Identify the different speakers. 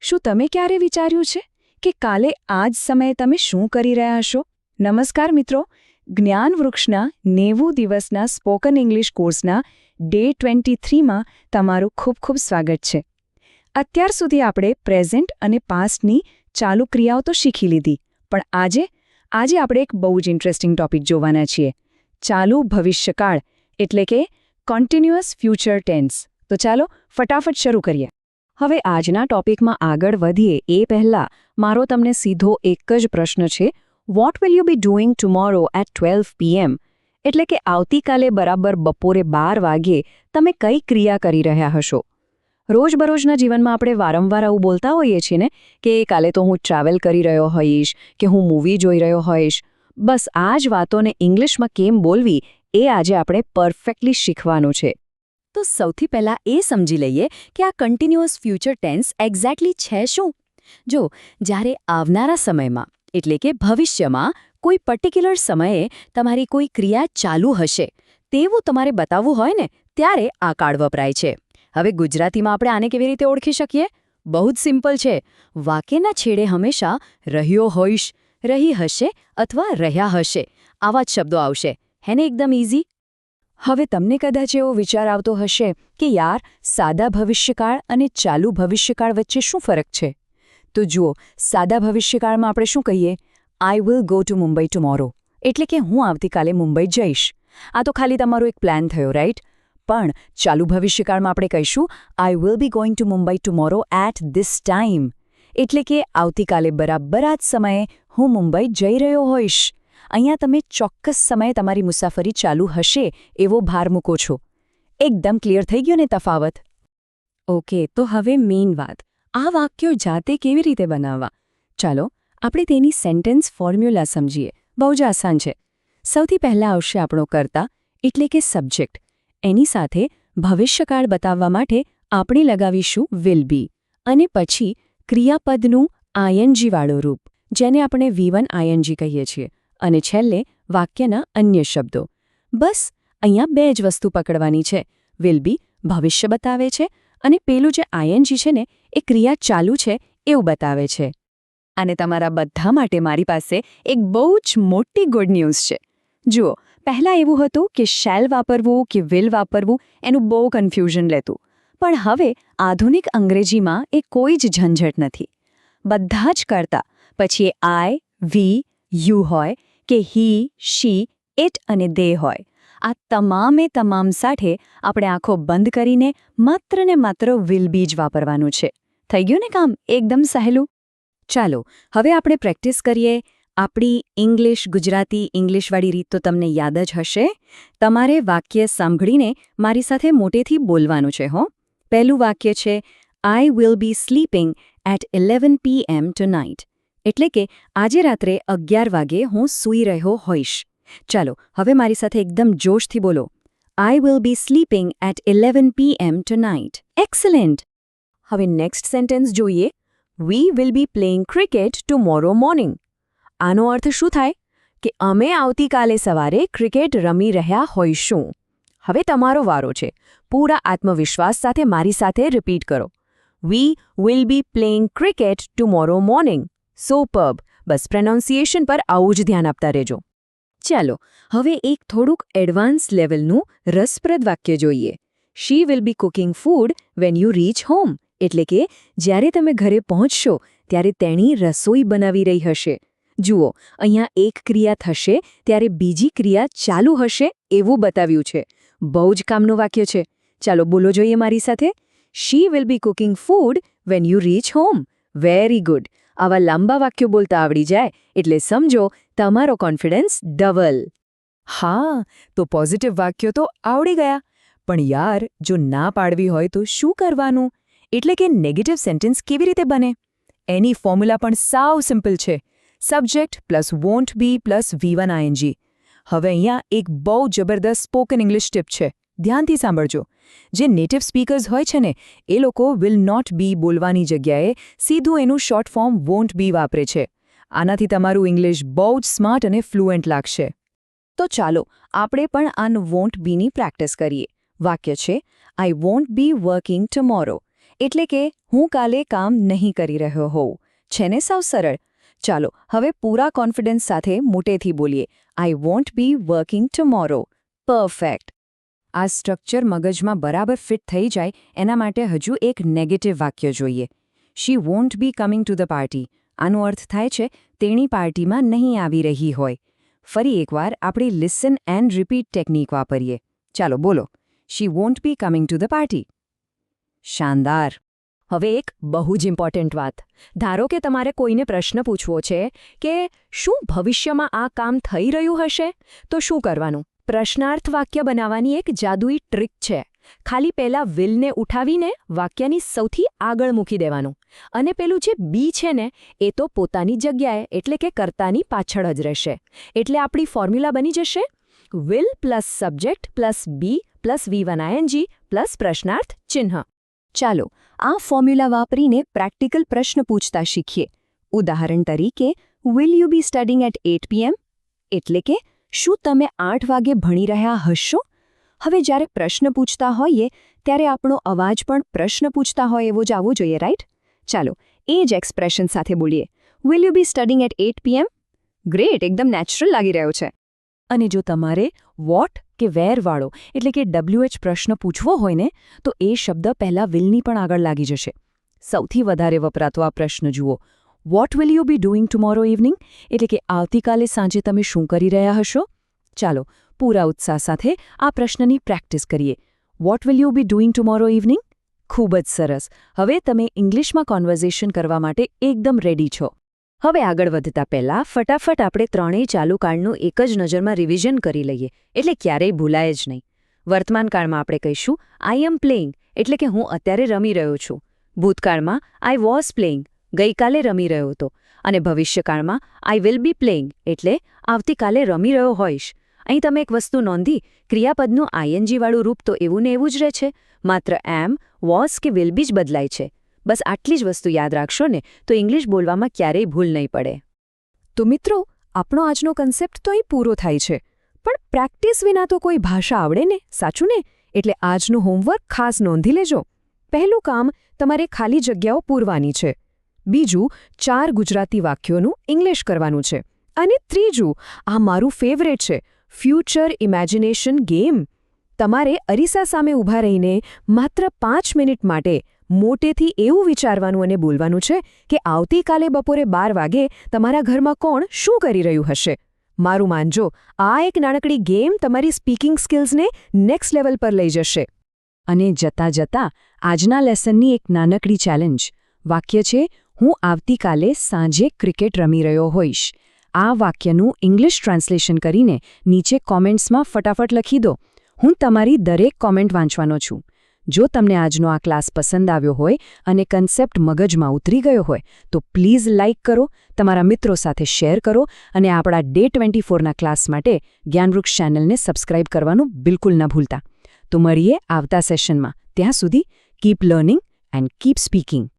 Speaker 1: શું તમે ક્યારે વિચાર્યું છે કે કાલે આ જ સમયે તમે શું કરી રહ્યા હશો? નમસ્કાર મિત્રો, જ્ઞાન વૃક્ષના 90 દિવસના સ્પોકન ઇંગ્લિશ કોર્સના ડે 23માં તમારું ખૂબ ખૂબ સ્વાગત છે. અત્યાર સુધી આપણે પ્રેઝન્ટ અને પાસ્ટની ચાલુ ક્રિયાઓ તો શીખી લીધી, પણ આજે આપણે એક બહુ જ ઇન્ટરેસ્ટિંગ ટોપિક જોવાના છીએ. ચાલુ ભવિષ્યકાળ એટલે કે કન્ટિન્યુઅસ ફ્યુચર ટેન્સ. તો ચાલો ફટાફટ શરૂ કરીએ. હવે આજના ટોપિકમાં આગળ વધીએ એ પહેલાં મારો તમને સીધો એક જ પ્રશ્ન છે. What will you be doing tomorrow at 12 PM? એટલે કે આવતીકાલે બરાબર બપોરે 12 વાગ્યે તમે કઈ ક્રિયા કરી રહ્યા હશો? રોજબરોજના જીવનમાં આપણે વારંવાર આવું બોલતા હોઈએ છીએ ને કે કાલે તો હું ટ્રાવેલ કરી રહ્યો હોઈશ કે હું મૂવી જોઈ રહ્યો હોઈશ. બસ આ જ વાતોને ઇંગ્લિશમાં કેમ બોલવી એ આજે આપણે પરફેક્ટલી શીખવાનું છે. તો સૌથી પહેલાં એ સમજી લઈએ કે આ કન્ટિન્યુઅસ ફ્યુચર ટેન્સ એક્ઝેક્ટલી છે શું? જો જ્યારે આવનારા સમયમાં એટલે કે ભવિષ્યમાં કોઈ પર્ટિક્યુલર સમયે તમારી કોઈ ક્રિયા ચાલુ હશે તેવું તમારે બતાવવું હોય ને ત્યારે આ કાળ વપરાય છે. હવે ગુજરાતીમાં આપણે આને કેવી રીતે ઓળખી શકીએ? બહુ જ સિમ્પલ છે. વાક્યના છેડે હંમેશા રહ્યો હોઈશ, રહી હશે અથવા રહ્યા હશે આવા જ શબ્દો આવશે. હેને એકદમ ઇઝી? હવે તમને કદાચ એવો વિચાર આવતો હશે કે યાર, સાદા ભવિષ્યકાળ અને ચાલુ ભવિષ્યકાળ વચ્ચે શું ફરક છે? તો જુઓ, સાદા ભવિષ્યકાળમાં આપણે શું કહીએ? I will go to Mumbai tomorrow, એટલે કે હું આવતીકાલે મુંબઈ જઈશ. આ તો ખાલી તમારો એક પ્લાન થયો, રાઈટ? પણ ચાલુ ભવિષ્યકાળમાં આપણે કહીશું I will be going to Mumbai tomorrow at this time, એટલે કે આવતીકાલે બરાબર આ જ સમયે હું મુંબઈ જઈ રહ્યો હોઈશ. અહીંયા તમે ચોક્કસ સમયે તમારી મુસાફરી ચાલુ હશે એવો ભાર મૂકો છો. એકદમ ક્લિયર થઈ ગયો ને તફાવત? ઓકે, તો હવે મેઇન વાત, આ વાક્યો જાતે કેવી રીતે બનાવવા? ચાલો આપણે તેની સેન્ટેન્સ ફોર્મ્યુલા સમજીએ. બહુ જ આસાન છે. સૌથી પહેલાં આવશે આપણો કર્તા એટલે કે સબ્જેક્ટ. એની સાથે ભવિષ્યકાળ બતાવવા માટે આપણે લગાવીશું વિલ બી, અને પછી ક્રિયાપદનું આઈએનજી વાળું રૂપ જેને આપણે V1 ING કહીએ છીએ, અને છેલ્લે વાક્યના અન્ય શબ્દો. બસ અહીંયા બે જ વસ્તુ પકડવાની છે. વિલ બી ભવિષ્ય બતાવે છે અને પેલું જે આઈએનજી છે ને એ ક્રિયા ચાલુ છે એવું બતાવે છે. અને તમારા બધા માટે મારી પાસે એક બહુ જ મોટી ગુડ ન્યૂઝ છે. જુઓ, પહેલાં એવું હતું કે શેલ વાપરવું કે વિલ વાપરવું એનું બહુ કન્ફ્યુઝન લેતું, પણ હવે આધુનિક અંગ્રેજીમાં એ કોઈ જ ઝંઝટ નથી. બધા જ કરતા પછી એ આઈ, વી, યુ હોય કે હી, શી, ઇટ અને દે હોય, આ તમામ સાથે આપણે આંખો બંધ કરીને માત્ર ને માત્ર વિલ બી જ વાપરવાનું છે. થઈ ગયું ને કામ એકદમ સહેલું? ચાલો હવે આપણે પ્રેક્ટિસ કરીએ. આપણી ગુજરાતી ઇંગ્લિશવાળી રીત તો તમને યાદ જ હશે. તમારે વાક્ય સાંભળીને મારી સાથે મોટેથી બોલવાનું છે. પહેલું વાક્ય છે I will be sleeping at 11 PM tonight, એટલે કે આજે રાત્રે 11 વાગે હું સૂઈ રહ્યો હોઈશ. ચાલો હવે મારી સાથે એકદમ જોશથી બોલો. I will be sleeping at 11 PM tonight. Excellent! હવે નેક્સ્ટ સેન્ટેન્સ જોઈએ. We will be playing cricket tomorrow morning. આનો અર્થ શું થાય? કે અમે આવતીકાલે સવારે ક્રિકેટ રમી રહ્યા હોઈશું. હવે તમારો વારો છે. પૂરા આત્મવિશ્વાસ સાથે મારી સાથે રિપીટ કરો. વી will be playing cricket tomorrow morning. Superb! Bus pronunciation પર આવું જ ધ્યાન આપતા રહેજો. ચાલો હવે એક થોડુંક એડવાન્સ લેવલનું રસપ્રદ વાક્ય જોઈએ. She will be cooking food when you reach home, એટલે કે જ્યારે તમે ઘરે પહોંચશો ત્યારે તેણી રસોઈ બનાવી રહી હશે. જુઓ, અહીંયા એક ક્રિયા થશે ત્યારે બીજી ક્રિયા ચાલુ હશે એવું બતાવ્યું છે. બહુ જ કામનું વાક્ય છે. ચાલો બોલો જોઈએ મારી સાથે. She will be cooking food when you reach home. Very good! આવા લાંબા વાક્યો બોલતા આવડી જાય એટલે સમજો તમારો કોન્ફિડન્સ ડબલ. હા, તો પોઝિટિવ વાક્યો તો આવડી ગયા, પણ યાર જો ના પાડવી હોય તો શું કરવાનું? એટલે કે નેગેટિવ સેન્ટેન્સ કેવી રીતે બને? એની ફોર્મ્યુલા પણ સાવ સિમ્પલ છે. સબ્જેક્ટ પ્લસ વોન્ટ બી પ્લસ V1 ING. હવે અહીંયા એક બહુ જબરદસ્ત સ્પોકન ઇંગ્લિશ ટિપ છે. ધ્યાનથી સાંભળજો. જે નેટિવ સ્પીકર્સ હોય છે ને એ લોકો વિલ નોટ બી બોલવાની જગ્યાએ સીધું એનું શોર્ટ ફોર્મ વોન્ટ બી વાપરે છે. આનાથી તમારું ઇંગ્લિશ બહુ જ સ્માર્ટ અને ફ્લુએન્ટ લાગશે. તો ચાલો આપણે પણ આ વોન્ટ બીની પ્રેક્ટિસ કરીએ. વાક્ય છે I won't be working tomorrow, એટલે કે હું કાલે કામ નહીં કરી રહ્યો હોઉં. છે ને સાવ સરળ? ચાલો હવે પૂરા કોન્ફિડન્સ સાથે મોટેથી બોલીએ. I won't be working tomorrow. Perfect. આ સ્ટ્રક્ચર મગજમાં બરાબર ફિટ થઈ જાય એના માટે હજુ એક નેગેટિવ વાક્ય જોઈએ. She won't be coming to the party. આનો અર્થ થાય છે તેણી પાર્ટીમાં નહીં આવી રહી હોય. ફરી એકવાર આપણે લિસન એન્ડ રિપીટ ટેકનિક વાપરીએ. ચાલો બોલો. She won't be coming to the party. શાનદાર. હવે એક બહુ જ ઇમ્પોર્ટન્ટ વાત. ધારો કે તમારે કોઈને પ્રશ્ન પૂછવો છે કે શું ભવિષ્યમાં આ કામ થઈ રહ્યું હશે, તો શું કરવાનું? પ્રશ્નાર્થ વાક્ય બનાવવાની એક જાદુઈ ટ્રીક છે. ખાલી પહેલા વિલને ઉઠાવીને વાક્યની સૌથી આગળ મૂકી દેવાનું, અને પેલું જે બી છે ને એ તો પોતાની જગ્યાએ એટલે કે કર્તાની પાછળ જ રહેશે. એટલે આપણી ફોર્મ્યુલા બની જશે will plus subject plus be plus V1 ING plus પ્રશ્નાર્થ ચિહ્ન. ચાલો આ ફોર્મ્યુલા વાપરીને પ્રેક્ટિકલ પ્રશ્ન પૂછતા શીખીએ. ઉદાહરણ તરીકે, will you be studying at 8 PM? એટલે કે શું તમે 8 વાગે ભણી રહ્યા હશો? હવે જ્યારે પ્રશ્ન પૂછતા હોઈએ ત્યારે આપણો અવાજ પણ પ્રશ્ન પૂછતા હોય એવો જ આવવો જોઈએ, રાઈટ? ચાલો એ જ એક્સપ્રેશન સાથે બોલીએ. Will you be studying at 8 PM? Great, એકદમ નેચરલ લાગી રહ્યો છે. અને જો તમારે વોટ કે વેર વાળો એટલે કે WH પ્રશ્ન પૂછવો હોય ને, તો એ શબ્દ પહેલાં વિલની પણ આગળ લાગી જશે. સૌથી વધારે વપરાતો આ પ્રશ્ન જુઓ. What will you be doing tomorrow evening? એટલે કે આવતીકાલે સાંજે તમે શું કરી રહ્યા હશો? ચાલો પૂરા ઉત્સાહ સાથે આ પ્રશ્નની પ્રેક્ટિસ કરીએ. What will you be doing tomorrow evening? ખૂબ જ સરસ. હવે તમે ઇંગ્લિશમાં કોન્વર્ઝેશન કરવા માટે એકદમ રેડી છો. હવે આગળ વધતા પહેલા ફટાફટ આપણે ત્રણેય ચાલુ કાળનું એક જ નજરમાં રિવિઝન કરી લઈએ, એટલે ક્યારેય ભૂલાય જ નહીં. વર્તમાન કાળમાં આપણે કહીશું આઈ એમ પ્લેઇંગ, એટલે કે હું અત્યારે રમી રહ્યો છું. ભૂતકાળમાં આઈ વોઝ પ્લેઇંગ, ગઈકાલે રમી રહ્યો હતો. અને ભવિષ્યકાળમાં આઈ વિલ બી પ્લેઇંગ, એટલે આવતીકાલે રમી રહ્યો હોઈશ. અહીં તમે એક વસ્તુ નોંધી, ક્રિયાપદનું ING વાળું રૂપ તો એવું ને એવું જ રહે છે, માત્ર એમ, વોઝ કે વિલ બી જ બદલાય છે. બસ આટલી જ વસ્તુ યાદ રાખશો ને તો ઇંગ્લિશ બોલવામાં ક્યારેય ભૂલ નહીં પડે. તો મિત્રો, આપણો આજનો કન્સેપ્ટ તો અહીં પૂરો થાય છે. પણ પ્રેક્ટિસ વિના તો કોઈ ભાષા આવડે ને, સાચું ને? એટલે આજનું હોમવર્ક ખાસ નોંધી લેજો. પહેલું કામ, તમારે ખાલી જગ્યાઓ પૂરવાની છે. બીજું, 4 ગુજરાતી વાક્યોનું ઇંગ્લિશ કરવાનું છે. અને ત્રીજું, આ મારું ફેવરેટ છે, ફ્યુચર ઇમેજિનેશન ગેમ. તમારે અરીસા સામે ઊભા રહીને માત્ર 5 મિનિટ માટે મોટેથી એવું વિચારવાનું અને બોલવાનું છે કે આવતીકાલે બપોરે 12 વાગે તમારા ઘરમાં કોણ શું કરી રહ્યું હશે. મારું માનજો, આ એક નાનકડી ગેમ તમારી સ્પીકિંગ સ્કિલ્સને નેક્સ્ટ લેવલ પર લઈ જશે. અને જતાં જતાં આજના લેસનની એક નાનકડી ચેલેન્જ. વાક્ય છે, હું આવતીકાલે સાંજે ક્રિકેટ રમી રહ્યો હોઈશ. આ વાક્યનું ઇંગ્લિશ ટ્રાન્સલેશન કરીને નીચે કોમેન્ટ્સમાં ફટાફટ લખી દો. હું તમારી દરેક કોમેન્ટ વાંચવાનો છું. જો તમને આજનો આ ક્લાસ પસંદ આવ્યો હોય અને કન્સેપ્ટ મગજમાં ઉતરી ગયો હોય તો પ્લીઝ લાઇક કરો, તમારા મિત્રો સાથે શેર કરો અને આપણા Day 24ના ક્લાસ માટે જ્ઞાનવૃક્ષ ચેનલને સબસ્ક્રાઇબ કરવાનું બિલકુલ ન ભૂલતા. તો મળીએ આવતા સેશનમાં. ત્યાં સુધી keep learning and keep speaking.